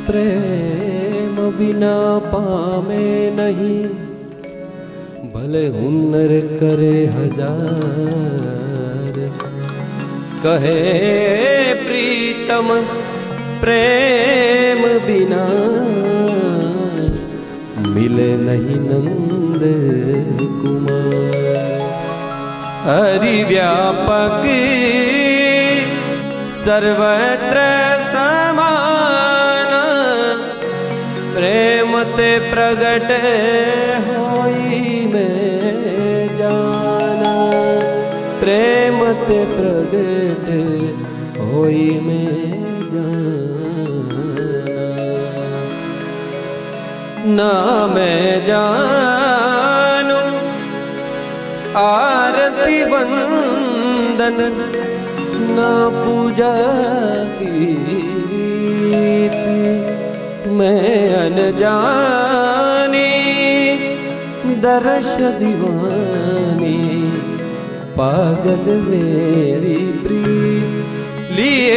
प्रेम बिना पामे नहीं, भले हुनर करे हजार। कहे प्रीतम प्रेम बिना मिले नहीं नंद कुमार। हरि व्यापक सर्वत्र समान, प्रेम ते प्रगट होई में जाना। प्रेम ते प्रगट होई में जाना। ना मैं जानू आरती वंदन, ना पूजा गीत। मैं अनजानी दर्श दीवानी, पागल मेरी प्रीत लिए